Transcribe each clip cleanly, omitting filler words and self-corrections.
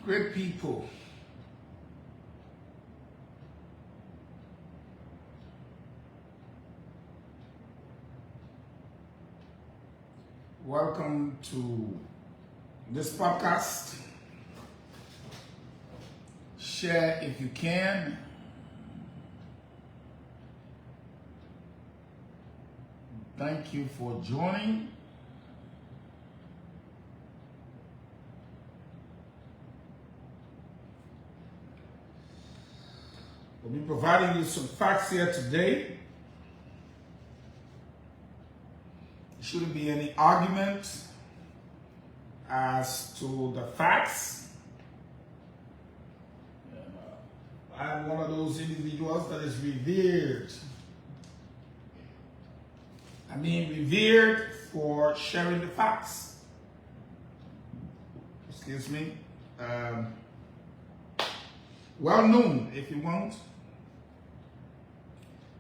Great people. Welcome to this podcast. Share if you can. Thank you for joining. We'll be providing you some facts here today. There shouldn't be any argument as to the facts. I'm one of those individuals that is revered. I mean revered for sharing the facts. Excuse me. Well known, if you want.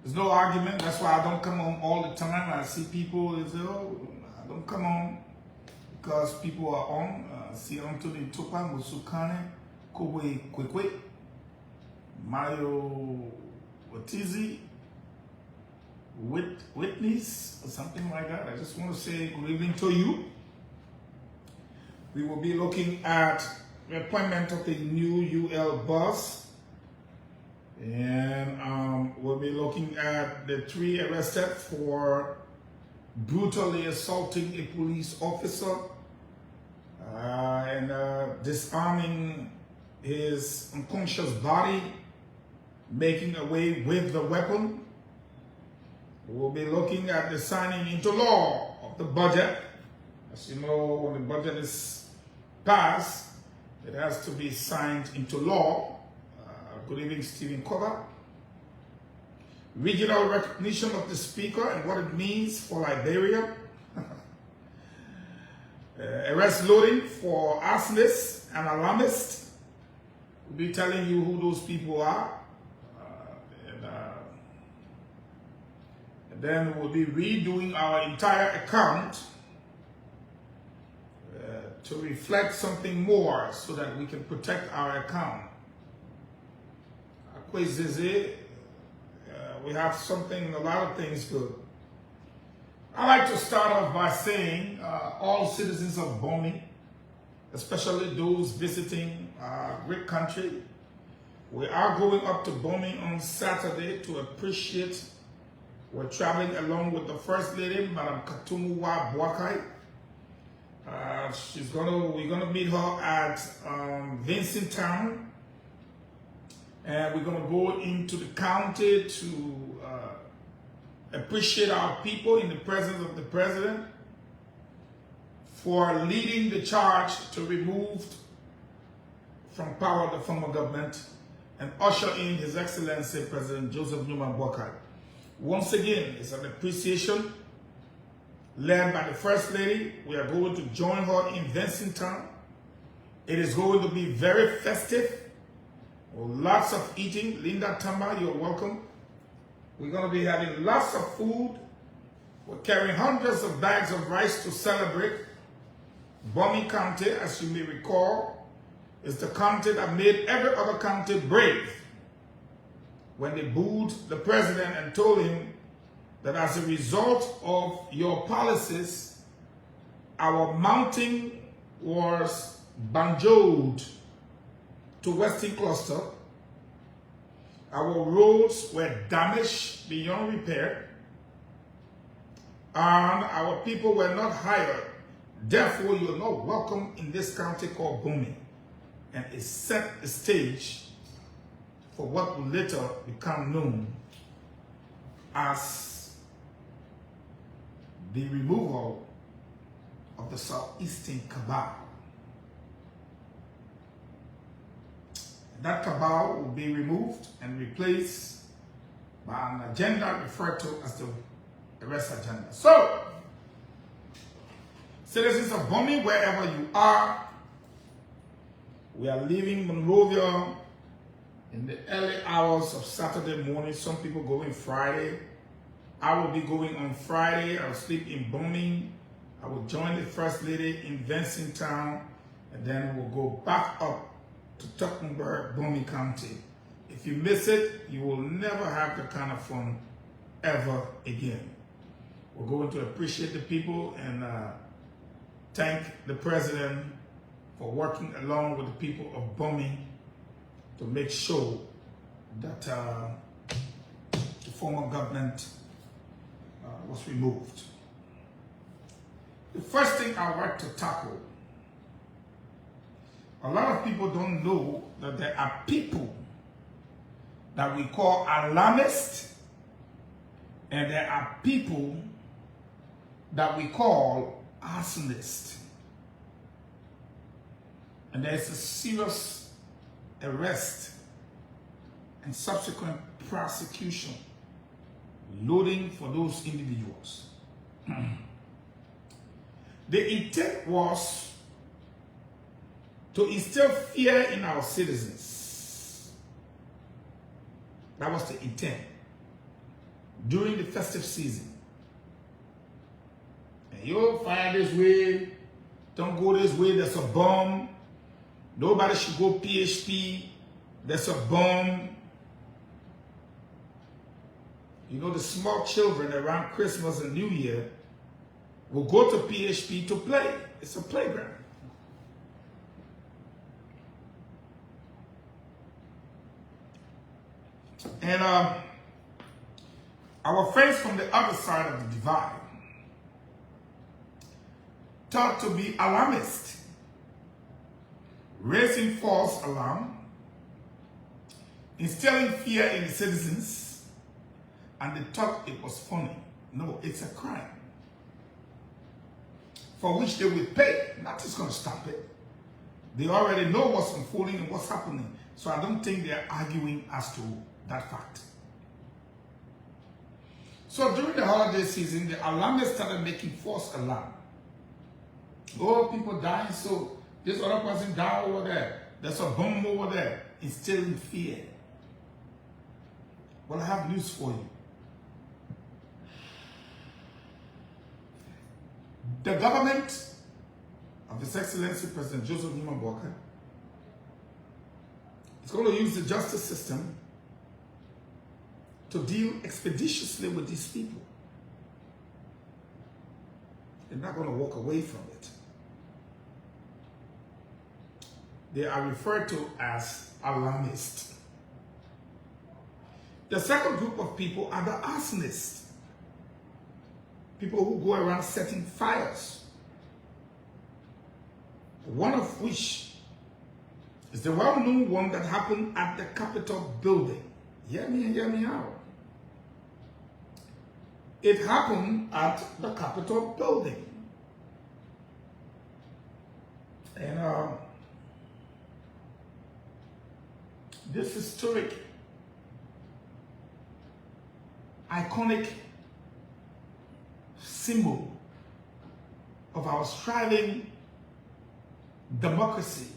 There's no argument. That's why I don't come on all the time. I see people say, oh, I don't come on because people are on. See Anthony Topa, Musukane, Kowe Kwekwe, Mario Watizi, Witness, or something like that. I just want to say good evening to you. We will be looking at the appointment of the new UL boss. And we'll be looking at the 3 arrested for brutally assaulting a police officer and disarming his unconscious body, making away with the weapon. We'll be looking at the signing into law of the budget. As you know, when the budget is passed, it has to be signed into law. Good evening, Stephen Cover. Regional recognition of the Speaker and what it means for Liberia. Arrest loading for arsonists and alarmists. We'll be telling you who those people are. And then we'll be redoing our entire account to reflect something more so that we can protect our account. We have something, a lot of things good. I like to start off by saying all citizens of Bomi, especially those visiting our great country, we are going up to Bomi on Saturday to appreciate. We're traveling along with the First Lady, Madam Katumuwa Boakai. We're gonna meet her at Vincent Town. And we're going to go into the county to appreciate our people in the presence of the president for leading the charge to remove from power the former government and usher in His Excellency President Joseph Newman Boakai. Once again, it's an appreciation led by the First Lady. We are going to join her in Vincent Town. It is going to be very festive. Lots of eating. Linda Tamba, you're welcome. We're going to be having lots of food. We're carrying hundreds of bags of rice to celebrate. Bomi County, as you may recall, is the county that made every other county brave when they booed the president and told him that as a result of your policies, our mountain was banjoed to Western Cluster. Our roads were damaged beyond repair, and our people were not hired. Therefore, you're not welcome in this county called Bomi. And it set the stage for what will later become known as the removal of the Southeastern Cabal. That cabal will be removed and replaced by an agenda referred to as the arrest agenda. So, citizens of Bomi, wherever you are, we are leaving Monrovia in the early hours of Saturday morning. Some people going Friday. I will be going on Friday. I'll sleep in Bomi. I will join the First Lady in Vincent Town, and then we'll go back up to Tuckenberg, Bomi County. If you miss it, you will never have the kind of fun ever again. We're going to appreciate the people and thank the president for working along with the people of Bomi to make sure that the former government was removed. The first thing I want to tackle, a lot of people don't know that there are people that we call alarmists, and there are people that we call arsonists. And there's a serious arrest and subsequent prosecution loading for those individuals. The intent was to instill fear in our citizens. That was the intent during the festive season. And you'll fire this way, don't go this way, there's a bomb. Nobody should go PHP, there's a bomb. You know, the small children around Christmas and New Year will go to PHP to play. It's a playground. And our friends from the other side of the divide thought to be alarmists, raising false alarm, instilling fear in the citizens, and they thought it was funny. No, it's a crime for which they will pay. Nothing's going to stop it. They already know what's unfolding and what's happening. So I don't think they're arguing as to that fact. So during the holiday season, the alarmists started making false alarm. Oh, people dying, so this other person died over there. There's a bomb over there. Instilling fear. Well, I have news for you. The government of His Excellency President Joseph Numa Boakai is going to use the justice system to deal expeditiously with these people. They're not going to walk away from it. They are referred to as alarmists. The second group of people are the arsonists. People who go around setting fires. One of which is the well-known one that happened at the Capitol building. Hear me and hear me out. It happened at the Capitol building. And this historic, iconic symbol of our striving democracy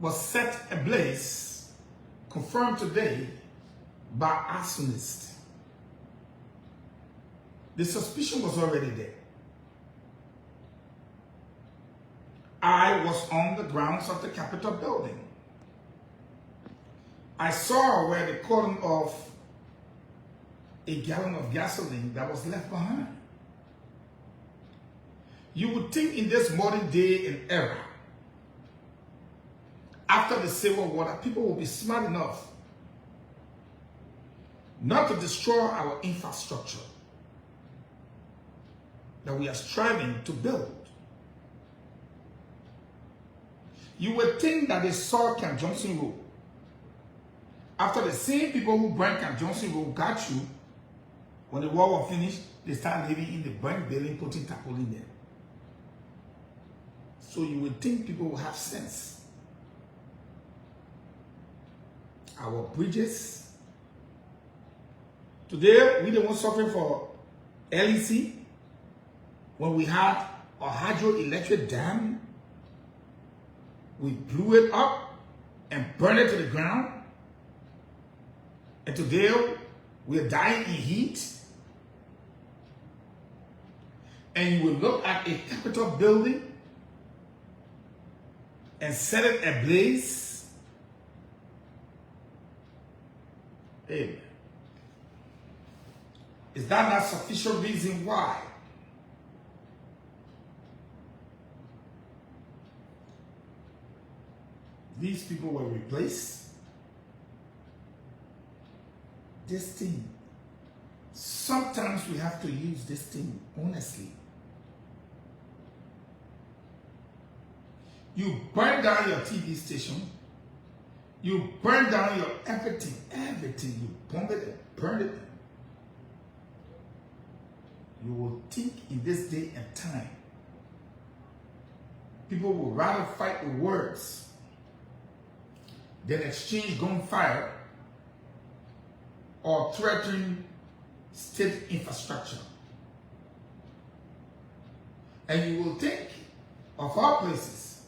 was set ablaze, confirmed today, by arsonists. The suspicion was already there. I was on the grounds of the Capitol building. I saw where they cordoned off a gallon of gasoline that was left behind. You would think in this modern day and era, after the Civil War, that people will be smart enough not to destroy our infrastructure that we are striving to build. You would think that they saw Camp Johnson Road. After the same people who burned Camp Johnson Road got you, when the war was finished, they started living in the burnt building, putting tarpaulin there. So you would think people will have sense. Our bridges. Today, we don't want suffering for LEC. When we had a hydroelectric dam, we blew it up and burned it to the ground. And today, we are dying in heat. And you will look at a Capitol building and set it ablaze? Amen. Is that not sufficient reason why these people were replaced? This thing, sometimes we have to use this thing honestly. You burn down your TV station, you burn down your everything, you bomb it and burn it. You will think in this day and time, people will rather fight with words than exchange gunfire or threaten state infrastructure. And you will think, of all places,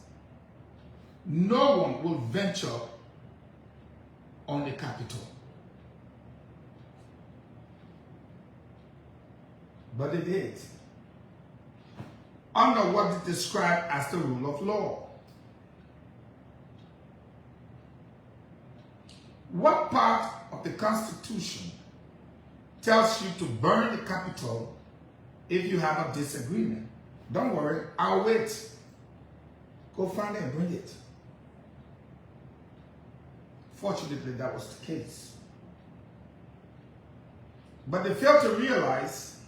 no one will venture on the Capitol. But it did. Under what is described as the rule of law. What part of the Constitution tells you to burn the Capitol if you have a disagreement? Don't worry, I'll wait. Go find it and bring it. Fortunately, that was the case. But they failed to realize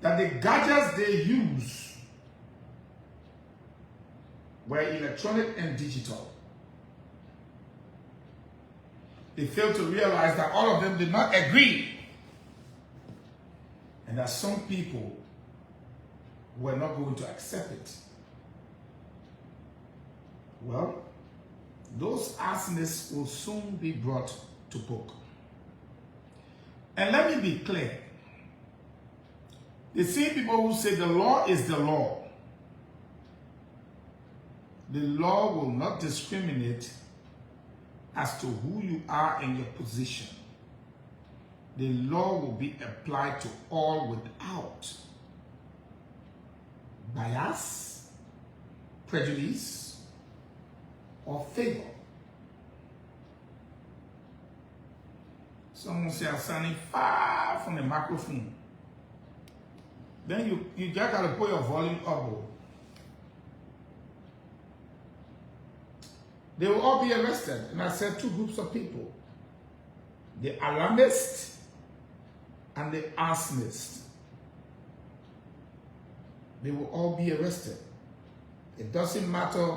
that the gadgets they used were electronic and digital. They failed to realize that all of them did not agree, and that some people were not going to accept it. Well, those arsonists will soon be brought to book. And let me be clear. The same people who say the law is the law, the law will not discriminate as to who you are and your position. The law will be applied to all without bias, prejudice, or favor. Someone say, I'm standing far from the microphone. Then you just gotta put your volume up. They will all be arrested. And I said two groups of people. The Alarmists and the arsonists. They will all be arrested. It doesn't matter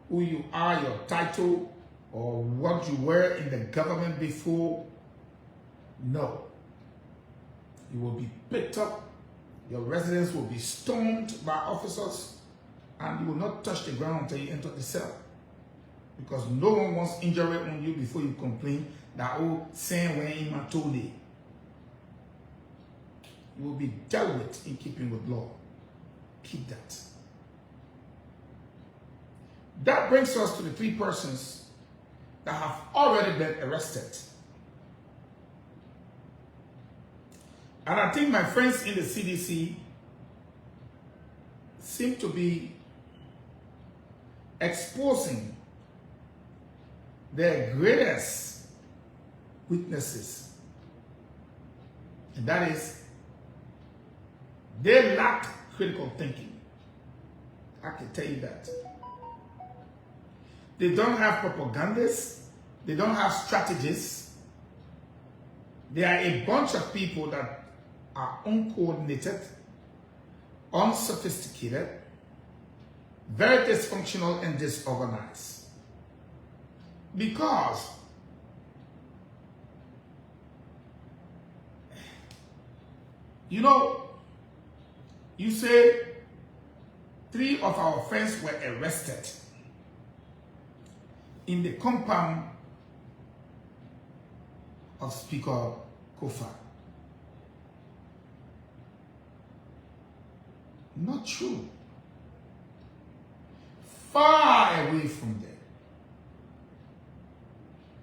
who you are, your title, or what you were in the government before. No. You will be picked up. Your residence will be stormed by officers, and you will not touch the ground until you enter the cell. Because no one wants injury on you before you complain that, oh, saying when in my told you will be dealt with in keeping with law. Keep that. That brings us to the three persons that have already been arrested. And I think my friends in the CDC seem to be exposing their greatest weaknesses. And that is, they lack critical thinking. I can tell you that. They don't have propagandists. They don't have strategists. They are a bunch of people that are uncoordinated, unsophisticated, very dysfunctional and disorganized. Because you know, you say 3 of our friends were arrested in the compound of Speaker Kofa. Not true. Far away from there.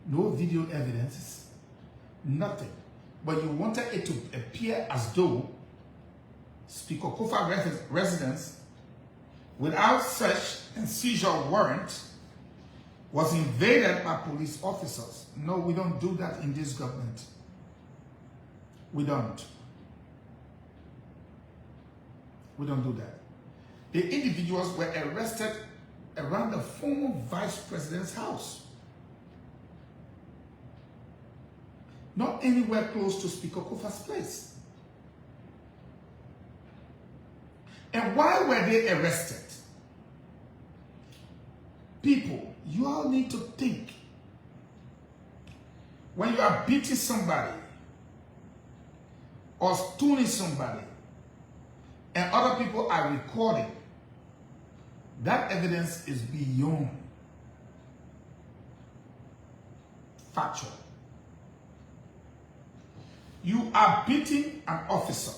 No video evidences. Nothing. But you wanted it to appear as though Speaker Kofa's residence without search and seizure warrant was invaded by police officers. No, we don't do that in this government. We don't. We don't do that. The individuals were arrested around the former vice president's house. Not anywhere close to Speaker Kofa's place. And why were they arrested? People, you all need to think. When you are beating somebody or stoning somebody and other people are recording, that evidence is beyond factual. You are beating an officer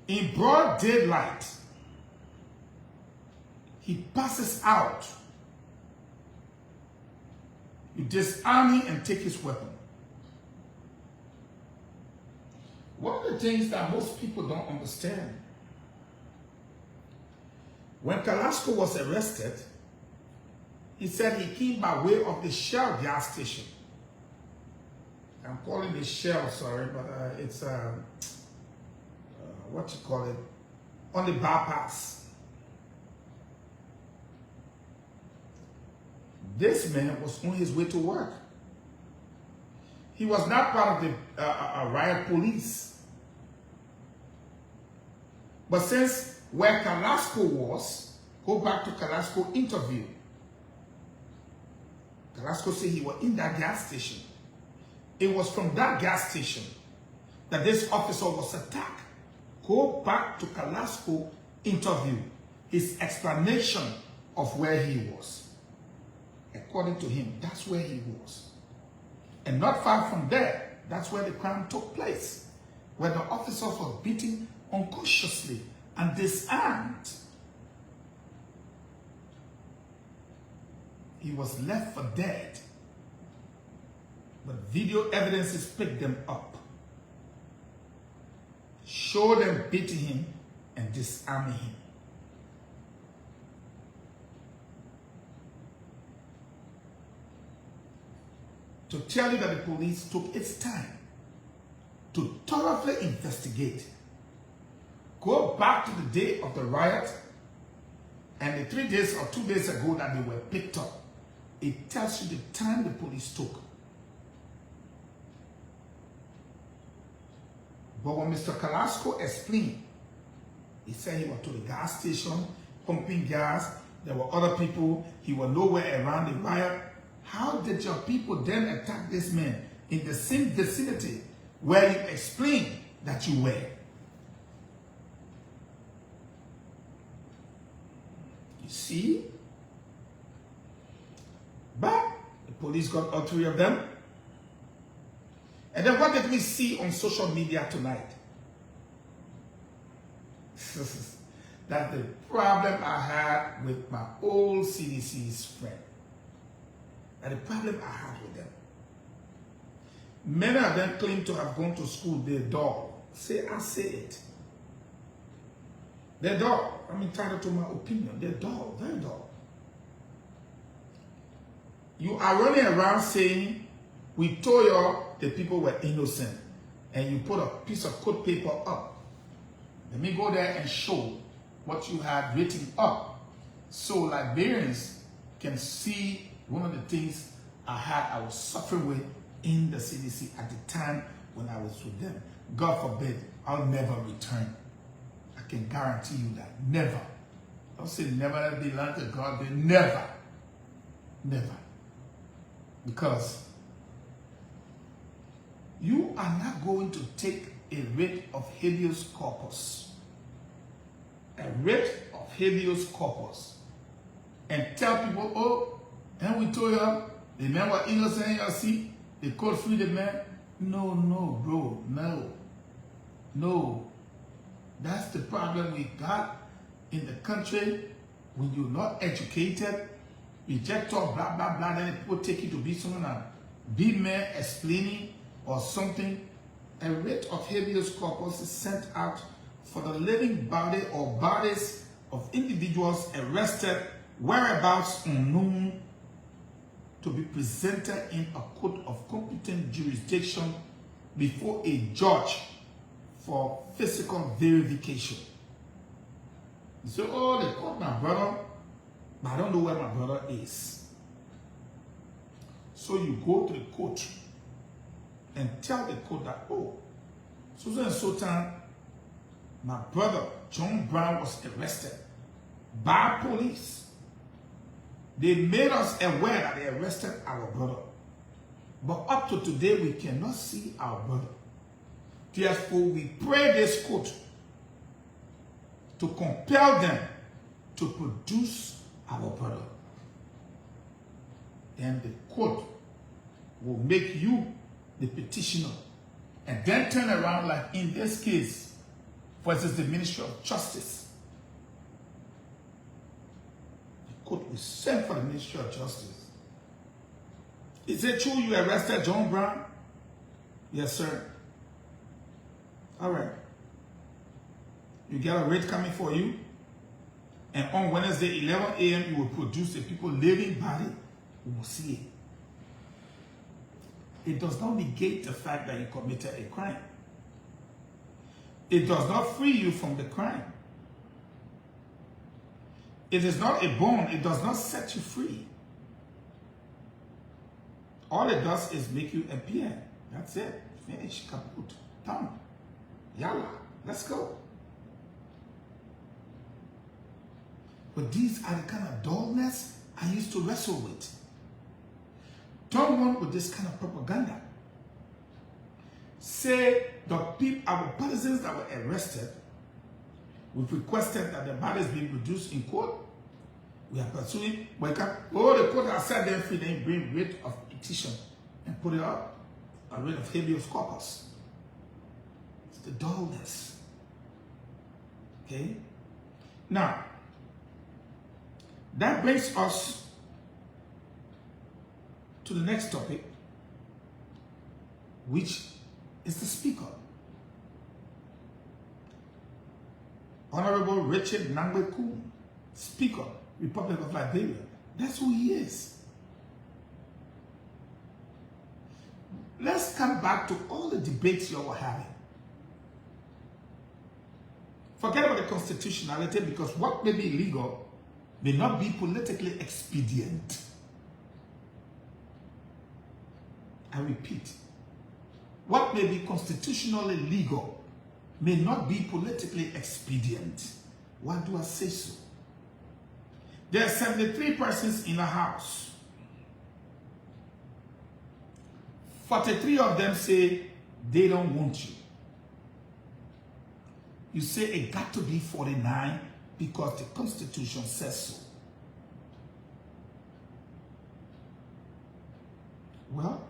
in broad daylight. He passes out. You disarm him and take his weapon. One of the things that most people don't understand, when Carrasco was arrested, he said he came by way of the Shell gas station. I'm calling it Shell, sorry, but it's what you call it, on the bypass. This man was on his way to work. He was not part of the riot police. But since where Carrasco was, go back to Carrasco's interview. Carrasco said he was in that gas station. It was from that gas station that this officer was attacked. Go back to Carrasco's interview, his explanation of where he was. According to him, that's where he was. And not far from there, that's where the crime took place, where the officers were beaten unconsciously and disarmed. He was left for dead. But video evidences picked them up, show them beating him and disarming him. To tell you that the police took its time to thoroughly investigate. Go back to the day of the riot and the 3 days or 2 days ago that they were picked up. It tells you the time the police took. But when Mr. Carrasco explained, he said he was to the gas station, pumping gas. There were other people. He was nowhere around the riot. How did your people then attack this man in the same vicinity where you explained that you were? You see? But the police got all 3 of them. And then what did we see on social media tonight? That's the problem I had with my old CDC's friend. And the problem I had with them. Many of them claim to have gone to school. They're dull. I say it. They're dull. I'm entitled to my opinion. They're dull. Very dull. You are running around saying, we told you the people were innocent. And you put a piece of code paper up. Let me go there and show what you had written up. So Liberians can see one of the things I was suffering with in the CDC at the time when I was with them. God forbid, I'll never return. I can guarantee you that. Never. Don't say never, that belong to God, but never. Never. Because you are not going to take a writ of habeas corpus. A writ of habeas corpus. And tell people, oh, and we told you, the man was innocent, you see, they could free the man. No, bro, no. That's the problem we got in the country. When you're not educated, reject all blah, blah, blah, then people take you to be someone and be man explaining or something. A writ of habeas corpus is sent out for the living body or bodies of individuals arrested, whereabouts unknown, to be presented in a court of competent jurisdiction before a judge for physical verification. You say, oh, they caught my brother, but I don't know where my brother is. So you go to the court and tell the court that, oh, Susan and so time, my brother John Brown was arrested by police. They made us aware that they arrested our brother. But up to today, we cannot see our brother. Therefore, we pray this court to compel them to produce our brother. Then the court will make you the petitioner and then turn around, like in this case, for instance, the Ministry of Justice. The court will send for the Ministry of Justice. Is it true you arrested John Brown? Yes, sir. All right. You get a writ coming for you, and on Wednesday, 11 a.m., you will produce a people living body. We will see it. It does not negate the fact that you committed a crime. It does not free you from the crime. It is not a bond. It does not set you free. All it does is make you appear. That's it. Finish. Kaput. Done. Yalla. Let's go. But these are the kind of dullness I used to wrestle with. Don't run with this kind of propaganda. Say the people, our partisans that were arrested, we've requested that the bodies be produced in court. We are pursuing. The court has set them free, then bring writ of petition and put it up. A writ of habeas corpus. It's the dullness. Okay? Now, that brings us to the next topic, which is the Speaker. Honorable Richard Nangbeku, Speaker, Republic of Liberia. That's who he is. Let's come back to all the debates you were having. Forget about the constitutionality, because what may be legal may not be politically expedient. I repeat, what may be constitutionally legal may not be politically expedient. Why do I say so? There are 73 persons in a house. 43 of them say they don't want you. You say it got to be 49 because the Constitution says so. Well,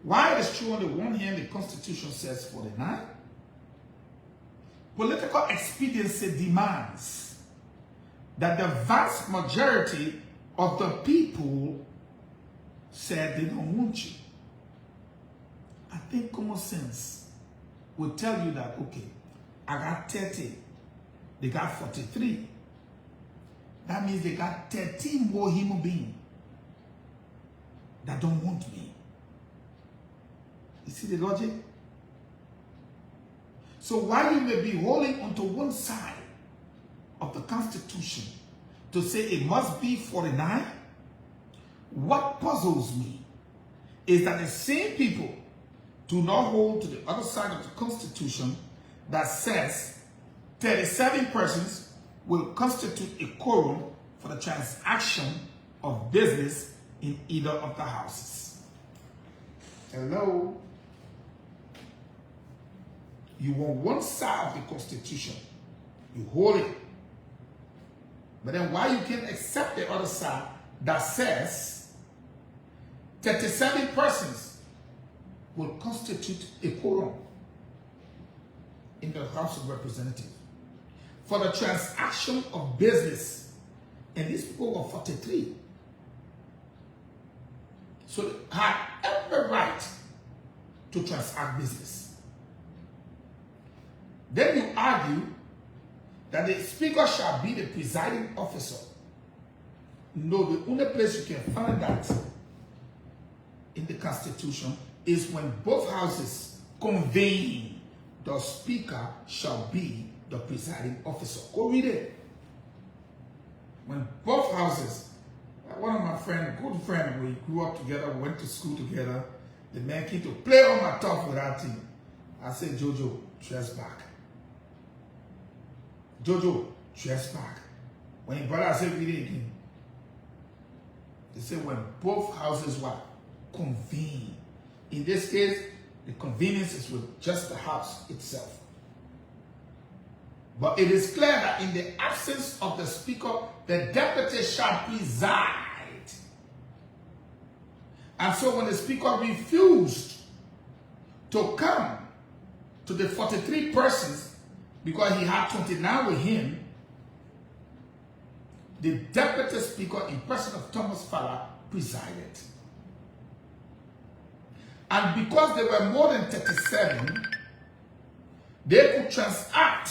while it's true on the one hand the Constitution says 49, political expediency demands that the vast majority of the people said they don't want you. I think common sense will tell you that, okay, I got 30, they got 43. That means they got 13 more human beings that don't want me. You see the logic? So while you may be holding onto one side of the Constitution to say it must be 49, what puzzles me is that the same people do not hold to the other side of the Constitution that says 37 persons will constitute a quorum for the transaction of business in either of the houses. Hello? You want one side of the Constitution, you hold it. But then why you can't accept the other side that says 37 persons will constitute a quorum in the House of Representatives for the transaction of business, and these people were 43. So they had every right to transact business. Then you argue that the speaker shall be the presiding officer. No, the only place you can find that in the Constitution is when both houses convene, the speaker shall be the presiding officer. Go read it. When both houses, one of my friends, good friend, we grew up together, we went to school together, the man came to play on my top with that team. I said, Jojo, dress back. Jojo, dress back. When he brought, I said, read it again. They said when both houses were convene. In this case, the convenience is with just the house itself. But it is clear that in the absence of the speaker, the deputy shall preside. And so when the speaker refused to come to the 43 persons, because he had 29 with him, the deputy speaker in person of Thomas Fowler presided. And because there were more than 37, they could transact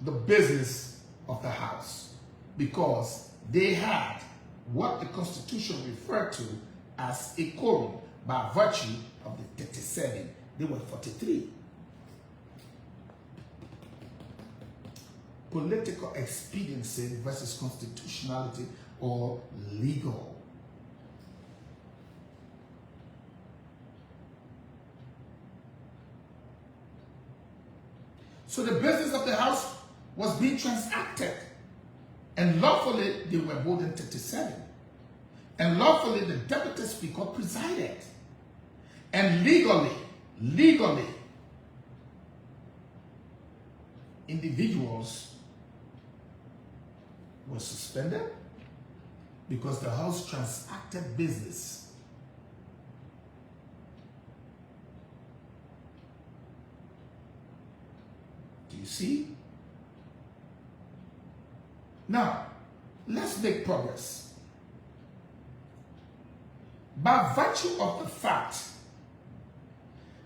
the business of the house because they had what the Constitution referred to as a quorum by virtue of the 37. They were 43. Political expediency versus constitutionality or legal. So the business of the house was being transacted. And lawfully, they were more than 37. And lawfully, the deputy speaker presided. And legally, individuals were suspended because the house transacted business. Do you see? Now, let's make progress. By virtue of the fact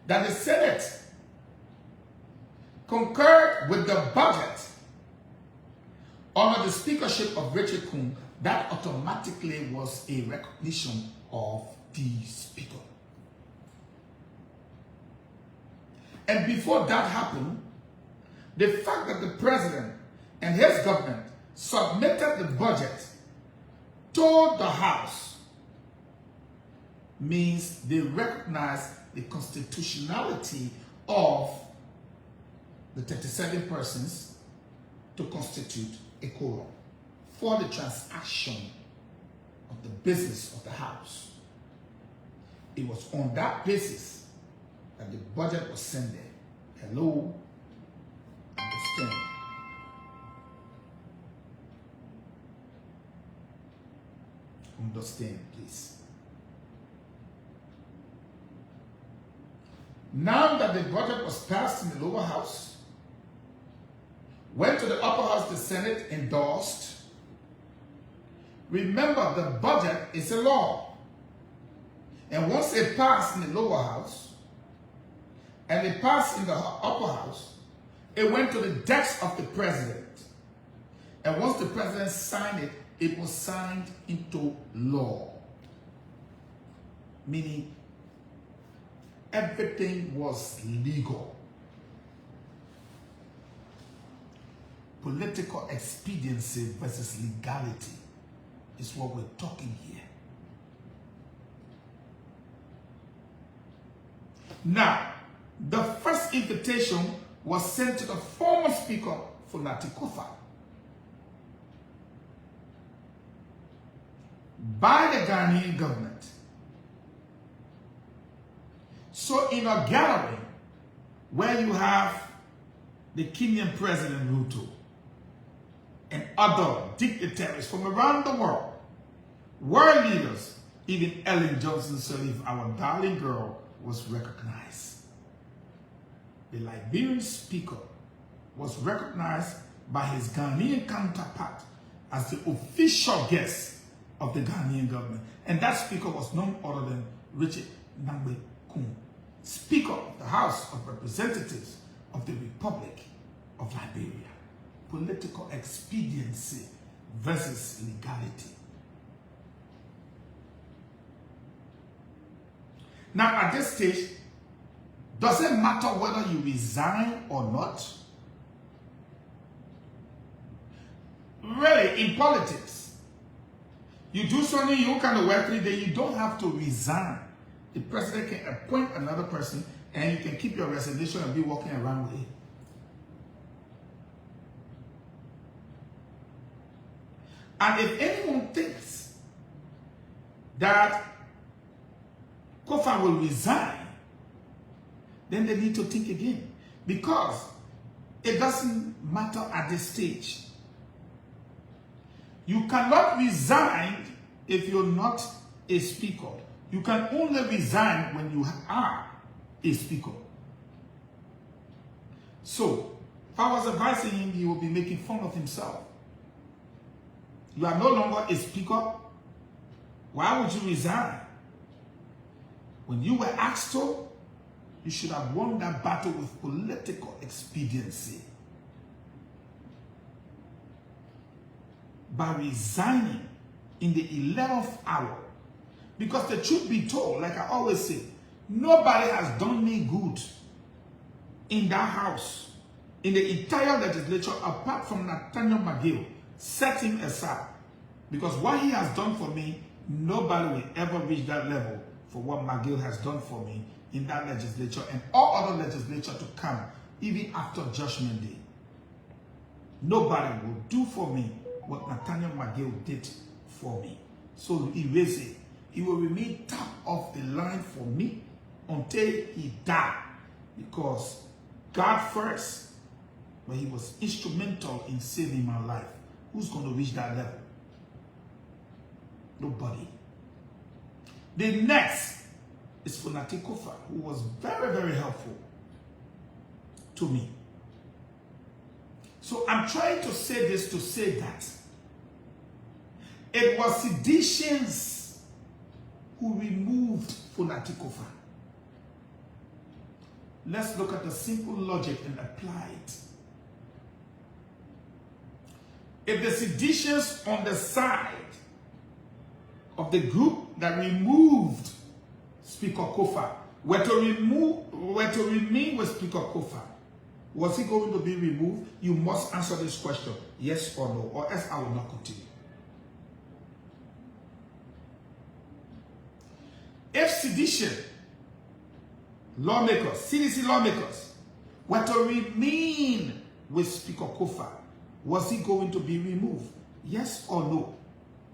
that the Senate concurred with the budget under the speakership of Richard Kuhn, that automatically was a recognition of the speaker. And before that happened, the fact that the president and his government submitted the budget to the House means they recognize the constitutionality of the 37 persons to constitute a quorum for the transaction of the business of the house. It was on that basis that the budget was sent there. Hello? Understand? Understand, please. Now that the budget was passed in the lower house, went to the upper house, the Senate endorsed. Remember, the budget is a law. And once it passed in the lower house, and it passed in the upper house, it went to the desk of the president. And once the president signed it, it was signed into law. Meaning, everything was legal. Political expediency versus legality is what we're talking here. Now, the first invitation was sent to the former speaker, Funati Kofa, by the Ghanaian government. So in a gathering where you have the Kenyan President Ruto and other dignitaries from around the world, world leaders, even Ellen Johnson Sirleaf, our darling girl, was recognized. The Liberian speaker was recognized by his Ghanaian counterpart as the official guest of the Ghanaian government. And that speaker was none other than Richard Nangbe Kuhn, Speaker of the House of Representatives of the Republic of of Liberia. Political expediency versus legality. Now, at this stage, does it matter whether you resign or not? Really, in politics, you do something, you kind of work 3 days, you don't have to resign. The president can appoint another person and you can keep your resignation and be walking around with it. And if anyone thinks that Kofa will resign, then they need to think again. Because it doesn't matter at this stage. You cannot resign if you're not a speaker. You can only resign when you are a speaker. So, if I was advising him, he would be making fun of himself. You are no longer a speaker. Why would you resign? When you were asked to, you should have won that battle with political expediency. By resigning in the 11th hour. Because the truth be told, like I always say, nobody has done me good in that house, in the entire legislature, apart from Nathaniel McGill. Set him aside. Because what he has done for me, nobody will ever reach that level for what McGill has done for me in that legislature and all other legislature to come, even after Judgment Day. Nobody will do for me what Nathaniel McGill did for me. So erase it. He will remain top of the line for me until he died. Because God first, when he was instrumental in saving my life. Who's going to reach that level? Nobody. The next is Funati Kofa, who was very, very helpful to me. So I'm trying to say this to say that it was seditions who removed Funati Kofa. Let's look at the simple logic and apply it. If the seditions on the side of the group that removed Speaker Kofa were to remain with Speaker Kofa, was he going to be removed? You must answer this question, yes or no, or else I will not continue. If sedition lawmakers, CDC lawmakers, were to remain with Speaker Kofa, was he going to be removed? Yes or no?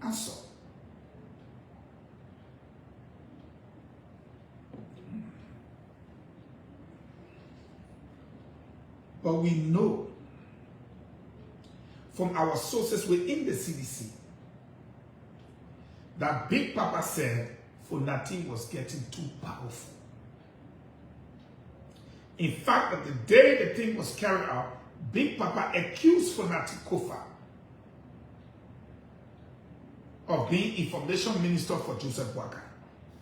Answer. But we know from our sources within the CDC that Big Papa said Funati was getting too powerful. In fact, at the day the thing was carried out, Big Papa accused Funati Kofa of being information minister for Joseph Boakai.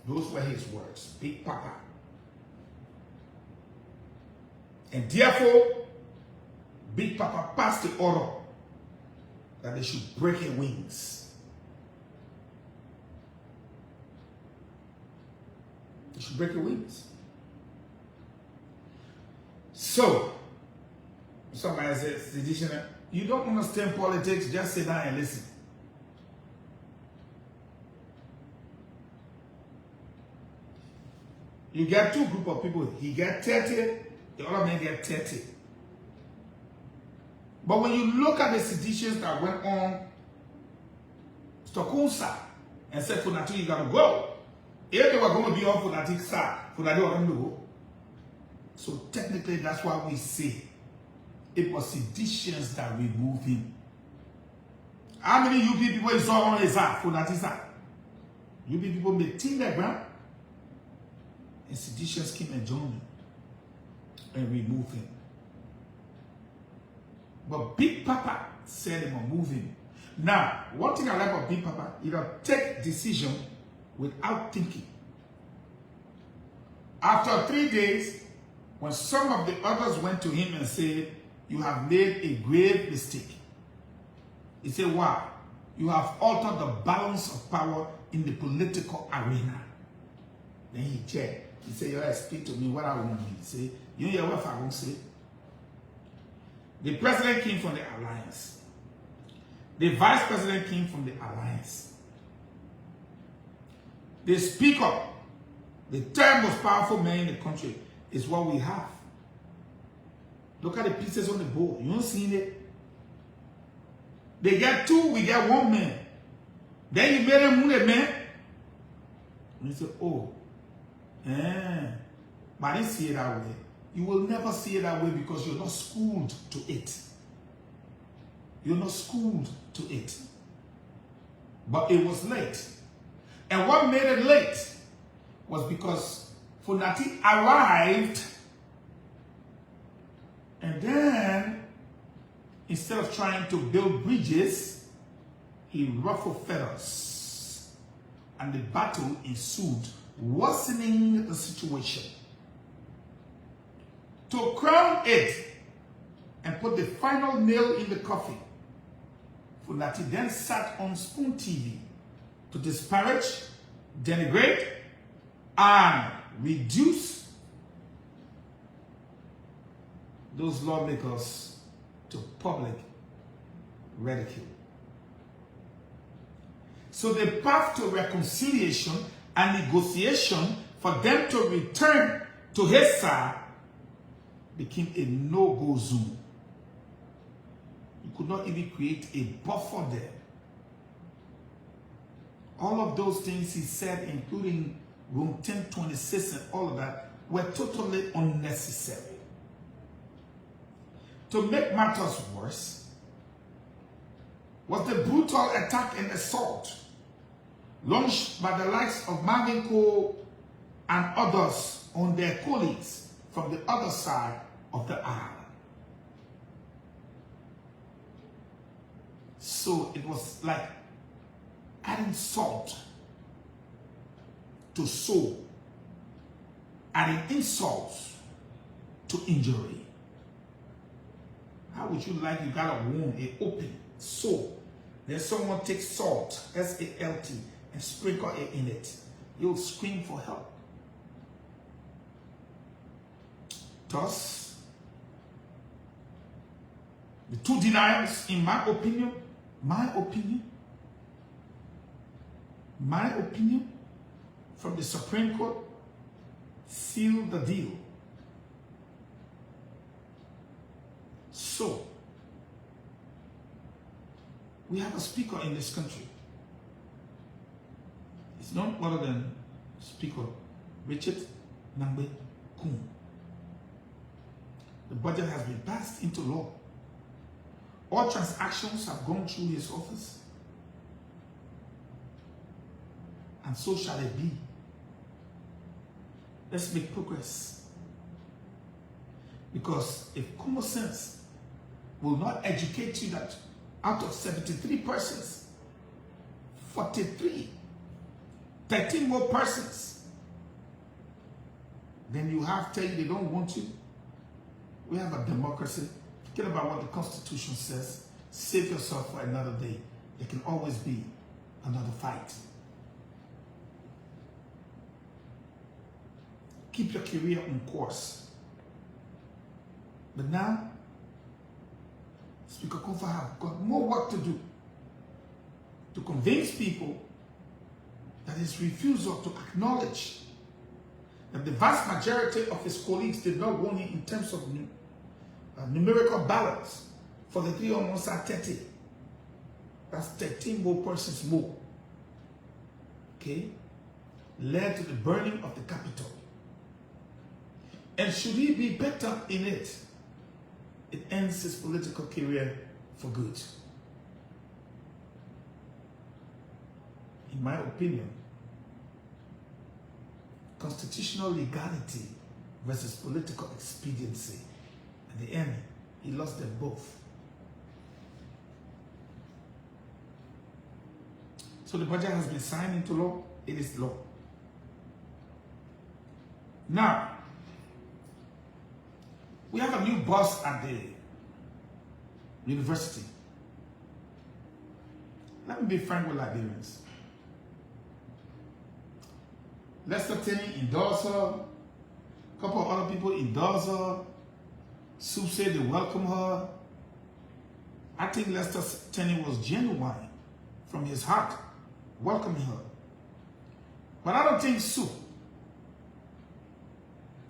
Those were his words, Big Papa. And therefore, Big Papa passed the order that they should break her wings. They should break her wings. So, somebody says, sedition, you don't understand politics, just sit down and listen. You get two groups of people. He get 30, the other man get 30. But when you look at the seditions that went on Stokunsa and said, Funati, you gotta go. If they were going to be on Funati's side, Funati was going to go. So technically, that's why we say it was seditions that removed him. How many UP people you saw on his side, Funati's side? UP people made team their ground, and seditions came and joined him and removed him. But Big Papa said they will move him. Now, one thing I like about Big Papa, he'll take decision without thinking. After 3 days, when some of the others went to him and said, you have made a grave mistake. He said, why? You have altered the balance of power in the political arena. Then he checked. He said, you explain to me what I want me to say. You hear what I won't say? The president came from the alliance. The vice president came from the alliance. The speaker, the third most powerful man in the country, is what we have. Look at the pieces on the board. You don't see it? They get two, we get one man. Then you made them a man. And you say, oh, but I didn't see it that way. You will never see it that way because you're not schooled to it. You're not schooled to it. But it was late. And what made it late was because Funati arrived, and then instead of trying to build bridges, he ruffled feathers. And the battle ensued, worsening the situation. To crown it and put the final nail in the coffin, Funati then sat on Spoon TV to disparage, denigrate, and reduce those lawmakers to public ridicule. So the path to reconciliation and negotiation for them to return to his side became a no-go zone. You could not even create a buffer there. All of those things he said, including Room 1026 and all of that, were totally unnecessary. To make matters worse was the brutal attack and assault launched by the likes of Mavinko and others on their colleagues from the other side of the aisle. So it was like adding salt to soul, adding insults to injury. How would you like, you got a wound, an open sore, then someone takes salt, S-A-L-T, and sprinkle it in it. You'll scream for help. Thus, the two denials, in my opinion, from the Supreme Court, sealed the deal. So, we have a speaker in this country. It's none other than Speaker Richard Nangbe Kum. The budget has been passed into law. All transactions have gone through his office. And so shall it be. Let's make progress. Because if common sense will not educate you that out of 73 persons, 43, 13 more persons, then you have tell you they don't want you. We have a democracy. Forget about what the Constitution says. Save yourself for another day. There can always be another fight. Keep your career on course. But now, Speaker Kofa have got more work to do to convince people that his refusal to acknowledge that the vast majority of his colleagues did not want him in terms of numerical balance for the 3 on 1 side 30. That's 13 more persons more. Okay? Led to the burning of the Capitol. And should he be better in it, it ends his political career for good. In my opinion, constitutional legality versus political expediency. At the end, he lost them both. So the budget has been signed into law. It is law. Now, we have a new boss at the University. Let me be frank with Liberians. Lester Tenney endorsed her. A couple of other people endorsed her. Soup said they welcome her. I think Lester Tenney was genuine from his heart, welcoming her. But I don't think Soup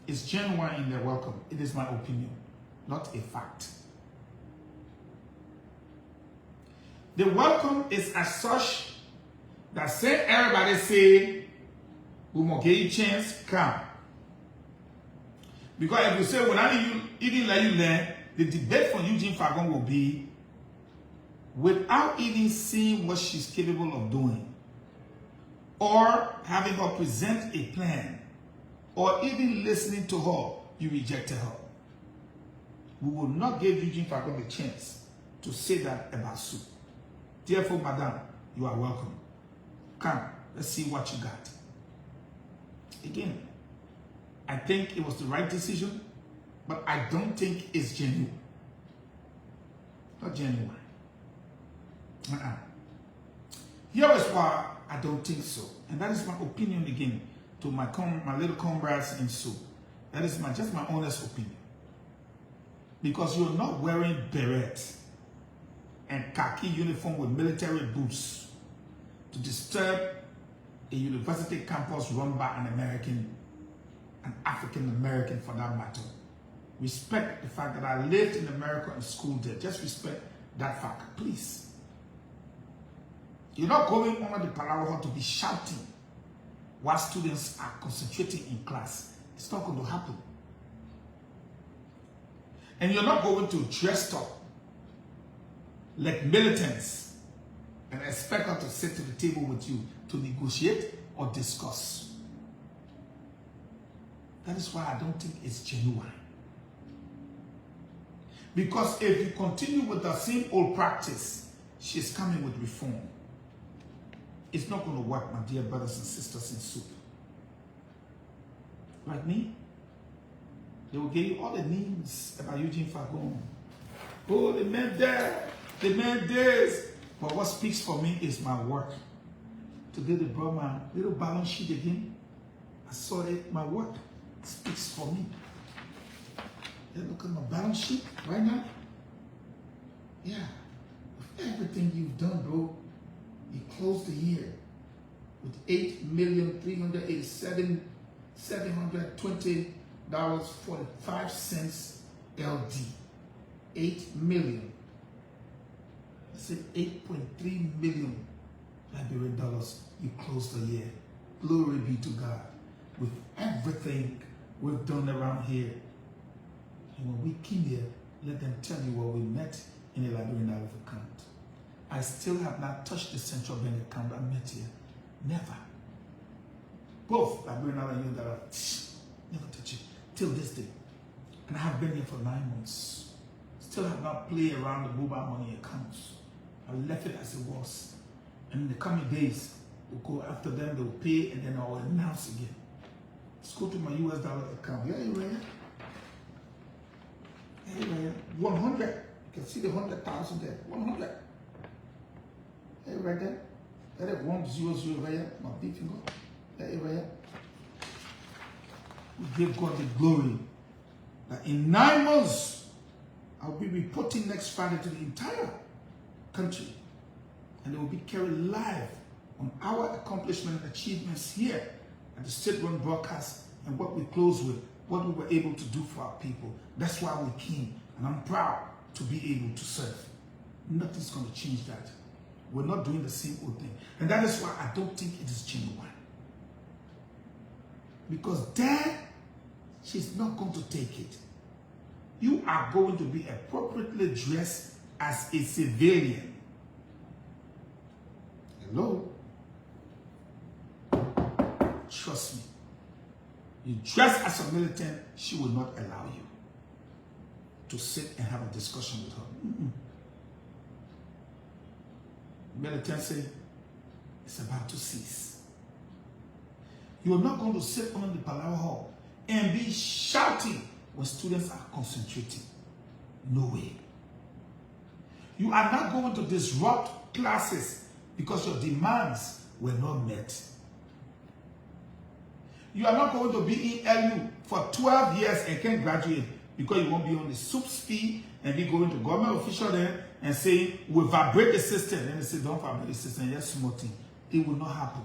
is genuine in their welcome. It is my opinion, not a fact. The welcome is as such that say everybody say, we must give you a chance, come. Because if you say, when I even let you learn, the debate for Eugene Fahngon will be, without even seeing what she's capable of doing, or having her present a plan, or even listening to her, you rejected her. We will not give Eugene Fahngon a chance to say that about Soup. Therefore, madam, you are welcome. Come, let's see what you got. Again, I think it was the right decision, but I don't think it's genuine. Not genuine. Here is why I don't think so. And that is my opinion again to my little comrades in Soup. That is just my honest opinion. Because you're not wearing beret and khaki uniform with military boots to disturb a university campus run by an American, an African American for that matter. Respect the fact that I lived in America and school there. Just respect that fact, please. You're not going on the Palawa to be shouting while students are concentrating in class. It's not going to happen. And you're not going to dress up like militants and expect her to sit to the table with you to negotiate or discuss. That is why I don't think it's genuine. Because if you continue with the same old practice, she's coming with reform. It's not going to work, my dear brothers and sisters in Soup. Like me, they will give you all the names about Eugene Fahngon. Oh, the man there, the man this. But what speaks for me is my work. Today they brought my little balance sheet again. I saw it, my work speaks for me. Yeah, look at my balance sheet right now. Yeah, with everything you've done, bro, you closed the year with $8,387,720.45 LD. 8 million. I said 8.3 million Liberian dollars. You closed the year. Glory be to God. With everything we've done around here. And when we came here, let them tell you what we met in a Liberian dollar account. I still have not touched the central bank account I met here. Never. Both Liberian dollar and US dollar, never touch it till this day. And I have been here for 9 months. Still have not played around the mobile money accounts. I left it as it was. And in the coming days, we'll go after them, they'll pay, and then I'll announce again. Let's go to my US dollar account. Yeah, you ready? Hey, 100. You can see the 100,000 there. 100. Hey, right there. That is 100 right here. My big finger. Hey, right here. We give God the glory that in 9 months, I'll be reporting next Friday to the entire country. And it will be carried live on our accomplishment and achievements here at the state-run broadcast and what we close with, what we were able to do for our people. That's why we came, and I'm proud to be able to serve. Nothing's going to change that. We're not doing the same old thing. And that is why I don't think it is genuine. Because there, she's not going to take it. You are going to be appropriately dressed as a civilian. Hello? Trust me. You dress as a militant, she will not allow you to sit and have a discussion with her. Militancy is about to cease. You are not going to sit on the Palawa Hall and be shouting when students are concentrating. No way. You are not going to disrupt classes because your demands were not met. You are not going to be in LU for 12 years and can't graduate because you won't be on the soup fee and be going to government official there and say, we vibrate the system. And they say, don't vibrate the system, yes, small thing. It will not happen.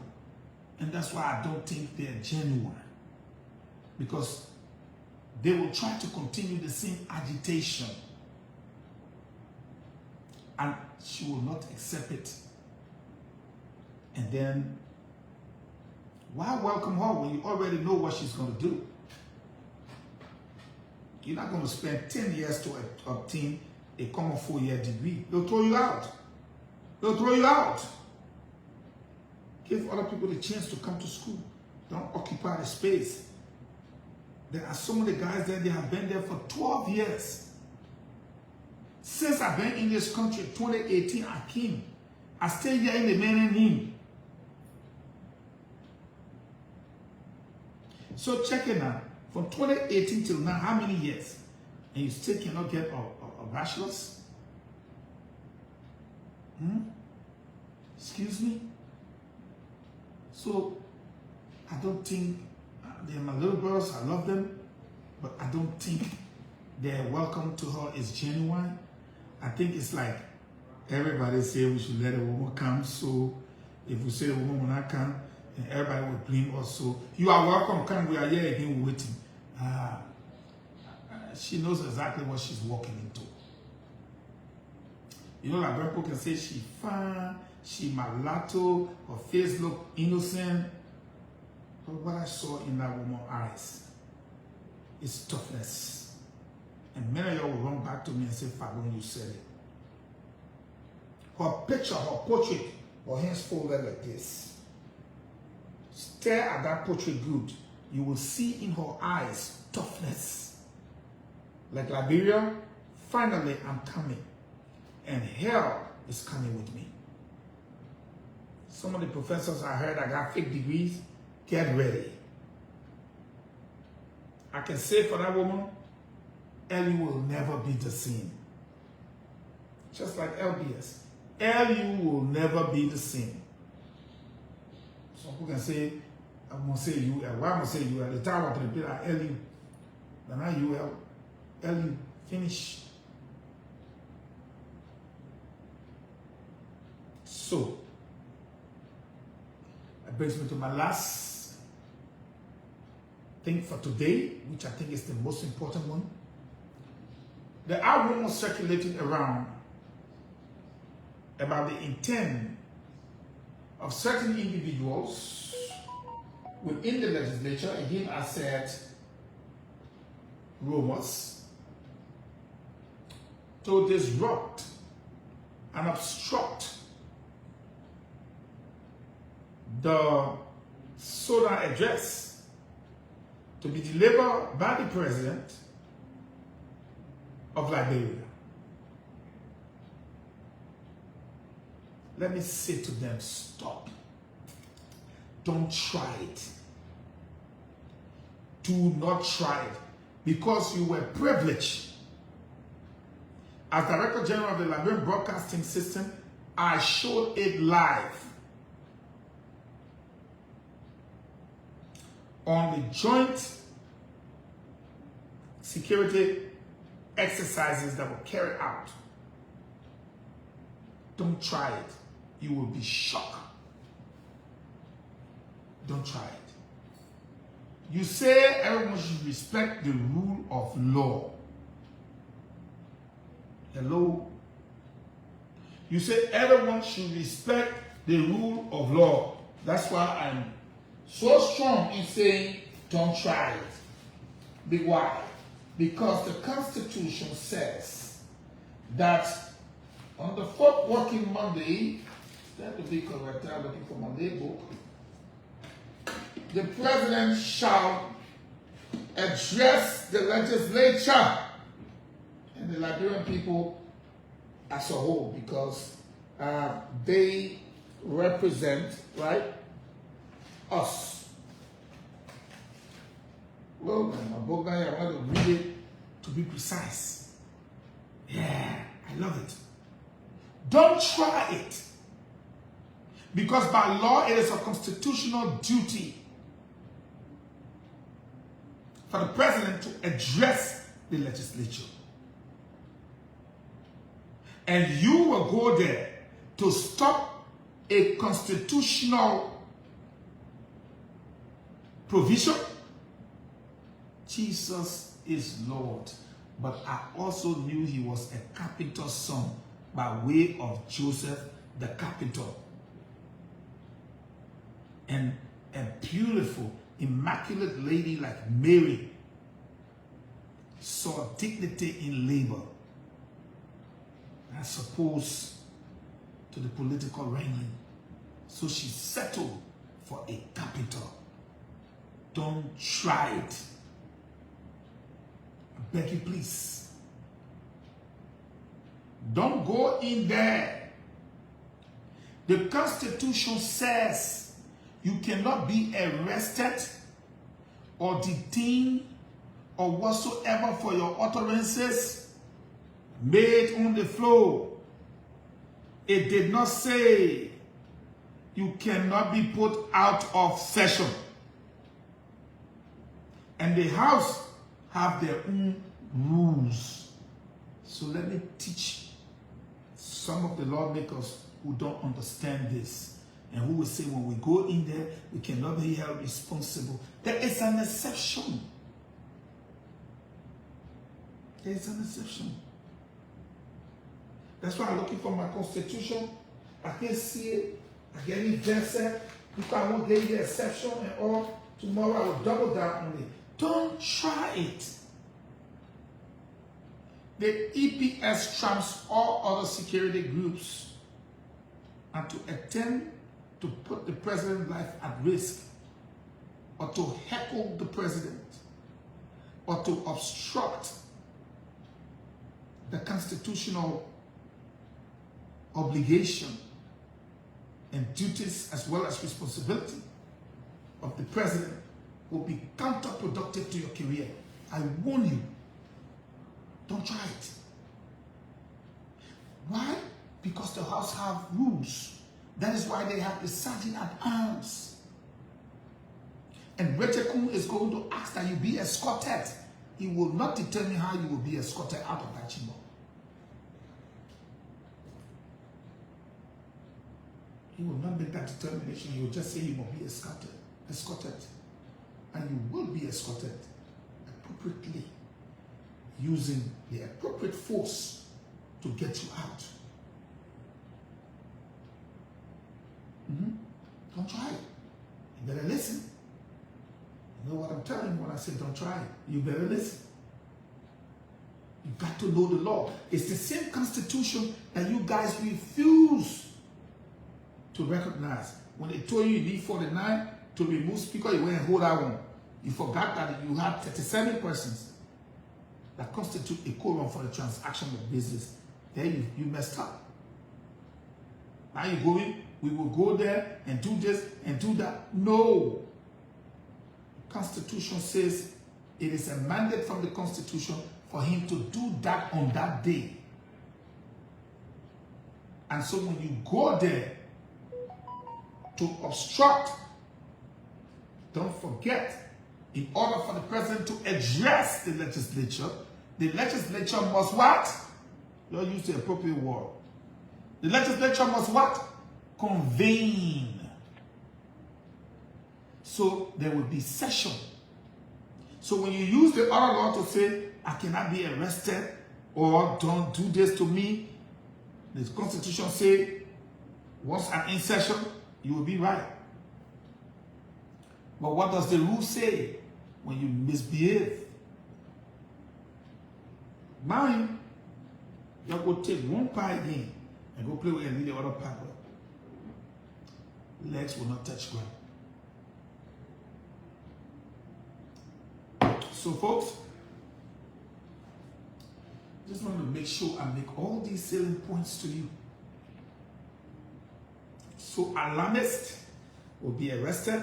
And that's why I don't think they're genuine. Because they will try to continue the same agitation. And she will not accept it. And then, why welcome her when you already know what she's going to do? You're not going to spend 10 years to obtain a common 4-year degree. They'll throw you out. They'll throw you out. Give other people the chance to come to school. Don't occupy the space. There are some of the guys there, they have been there for 12 years. Since I've been in this country, 2018, I came. I stayed here in the main name. So check it out. From 2018 till now, how many years? And you still cannot get a bachelor's? Excuse me? So, I don't think, they're my little girls, I love them, but I don't think their welcome to her is genuine. I think it's like everybody say we should let a woman come, so if we say a woman will not come, and everybody will blame us. So, you are welcome, come, we are here again waiting. She knows exactly what she's walking into. You know, like people can say she fine, she mulatto, her face look innocent. But what I saw in that woman's eyes is toughness. And many of y'all will run back to me and say, Fahngon, you said it. Her picture, her portrait, her hands folded like this. Stare at that portrait good. You will see in her eyes toughness. Like Liberia, finally I'm coming. And hell is coming with me. Some of the professors I heard I got fake degrees, get ready. I can say for that woman, LU will never be the same. Just like LBS. LU will never be the same. Some people can say, I'm going to say UL. Why am I going to say UL? The time I can repeat at LU. Then I UL. LU. Finish. So, that brings me to my last thing for today, which I think is the most important one. There are rumors circulating around about the intent of certain individuals within the legislature, again I said rumors, to disrupt and obstruct the solar address to be delivered by the president of Liberia. Let me say to them, stop. Don't try it. Do not try it. Because you were privileged. As Director General of the Liberian Broadcasting System, I showed it live on the joint security exercises that were carried out. Don't try it. You will be shocked. Don't try it. You say everyone should respect the rule of law. Hello? You say everyone should respect the rule of law. That's why I'm so strong in saying don't try it. Why? Because the Constitution says that on the fourth working Monday, that to be correct, I'm looking for my day book, the president shall address the legislature and the Liberian people as a whole, because they represent, right, us. Well, my book now, I want to read it to be precise. Yeah, I love it. Don't try it. Because by law, it is a constitutional duty for the president to address the legislature. And you will go there to stop a constitutional provision. Jesus is Lord. But I also knew he was a carpenter's son by way of Joseph the carpenter. And a beautiful, immaculate lady like Mary saw dignity in labor as opposed to the political wrangling. So she settled for a carpenter. Don't try it. I beg you, please. Don't go in there. The Constitution says you cannot be arrested or detained or whatsoever for your utterances made on the floor. It did not say you cannot be put out of session. And the House have their own rules. So let me teach some of the lawmakers who don't understand this and who will say when we go in there, we cannot be held responsible. There is an exception. There is an exception. That's why I'm looking for my constitution. I can't see it. I get it vested. If I won't get the exception and all, tomorrow I will double down on it. Don't try it. The EPS trumps all other security groups, and to attempt to put the president's life at risk, or to heckle the president, or to obstruct the constitutional obligation and duties as well as responsibility of the president will be counterproductive to your career. I warn you, don't try it. Why? Because the House have rules. That is why they have the sergeant at arms. And Rechekun is going to ask that you be escorted. He will not determine how you will be escorted out of that chamber. He will not make that determination. He will just say you will be escorted. And you will be escorted appropriately, using the appropriate force to get you out. Don't try it. You better listen. You know what I'm telling you when I say don't try it. You better listen. You got to know the law. It's the same constitution that you guys refuse to recognize. When they told you need 49 to remove speaker, you went and hold that one. You forgot that you had 37 persons that constitute a quorum for the transaction of business. Then you messed up. Now you're going, we will go there and do this and do that. No. The Constitution says it is a mandate from the Constitution for him to do that on that day. And so when you go there to obstruct, don't forget, in order for the president to address the legislature must what? You'll use the appropriate word. The legislature must what? Convene. So there will be session. So when you use the other law to say, I cannot be arrested or don't do this to me, the Constitution says, once I'm in session, you will be right. But what does the rule say when you misbehave? Mind, you'll go take one pie again and go play with and leave the other pie. Legs will not touch ground. So folks, just want to make sure I make all these salient points to you. So alarmists will be arrested.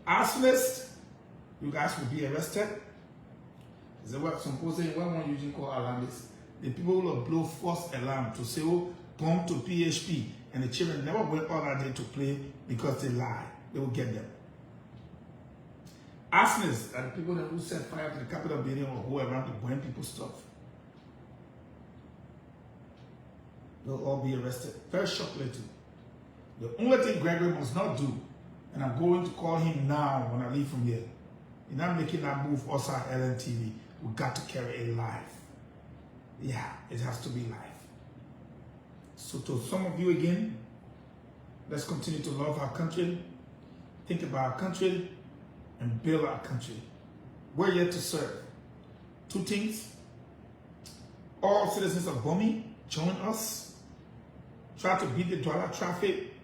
Arsonists, you guys will be arrested. Is that what some people say? What one Eugene call alarmists? the people will blow false alarm to say, oh, come to PHP, and the children never went all that day to play because they lie. They will get them. Arsonists are the people that who set fire to the Capitol building or go around to burn people's stuff. They'll all be arrested very shortly too. The only thing Gregory must not do, and I'm going to call him now when I leave from here, he's not making that move also at LNTV. We got to carry a life. Yeah, it has to be life. So to some of you again, let's continue to love our country, think about our country, and build our country. We're here to serve. Two things. All citizens of Bomi, join us. Try to beat the dollar traffic.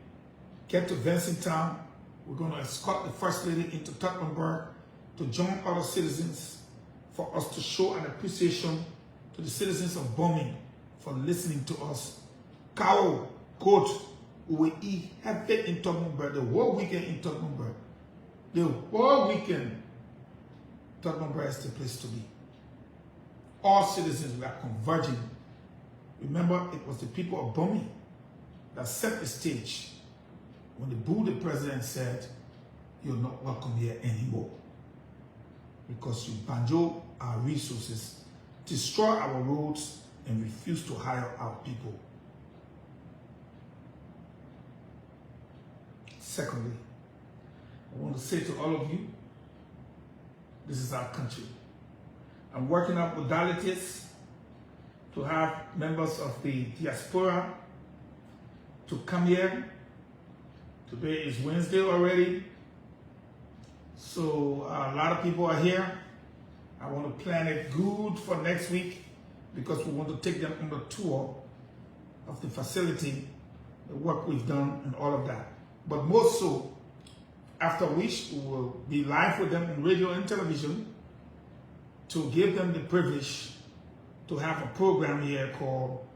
Get to Vincenttown. We're going to escort the First Lady into Tottenburg to join other citizens for us to show an appreciation to the citizens of Bomi for listening to us. Cow, goat, we will eat heavy in Tottenburg the whole weekend in Tottenburg. The whole weekend, Tottenburg is the place to be. All citizens were converging. Remember, it was the people of Bomi that set the stage when the president said, you're not welcome here anymore. Because you banjo our resources, destroy our roads, and refuse to hire our people. Secondly, I want to say to all of you, this is our country. I'm working up modalities to have members of the diaspora to come here. Today is Wednesday already. So a lot of people are here. I want to plan it good for next week because we want to take them on the tour of the facility, the work we've done and all of that. But more so, after which we will be live with them on radio and television to give them the privilege to have a program here called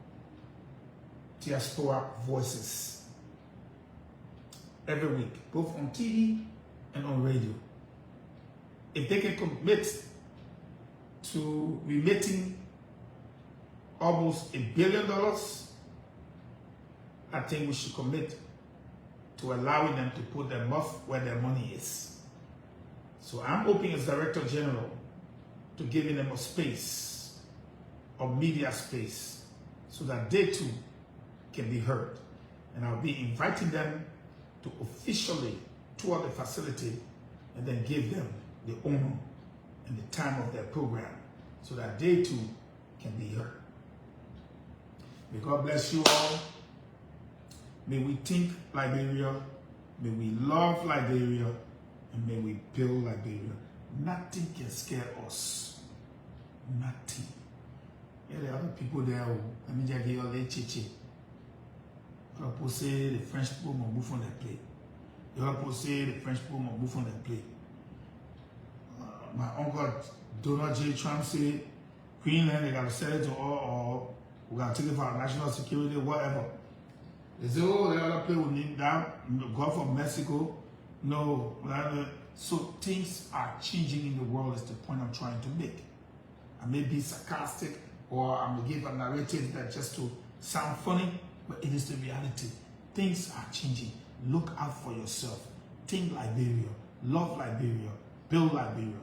Diaspora Voices every week, both on TV and on radio. If they can commit to remitting almost $1 billion, I think we should commit to allowing them to put their mouth where their money is. So I'm hoping as Director General to giving them a space, a media space, so that they too can be heard. And I'll be inviting them to officially tour the facility and then give them the honor and the time of their program so that they too can be heard. May God bless you all. May we think Liberia, may we love Liberia, and may we build Liberia. Nothing can scare us. Nothing. There are other people there. Let me just give you a little chichi. People say the French people must move on their plate. The other people say the French people must move on their plate. My uncle Donald J. Trump said, Greenland, they got to sell it to all, or we got to take it for our national security, whatever. They say, oh, the other people need that, Gulf of Mexico. No, so things are changing in the world is the point I'm trying to make. I may be sarcastic or I may give a narrative that just to sound funny, but it is the reality. Things are changing. Look out for yourself. Think Liberia. Love Liberia. Build Liberia.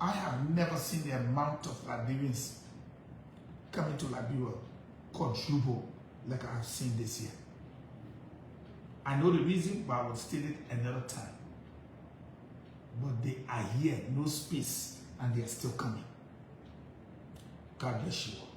I have never seen the amount of Liberians coming to Liberia quadruple like I have seen this year. I know the reason, but I will state it another time. But they are here, no space, and they are still coming. God bless you all.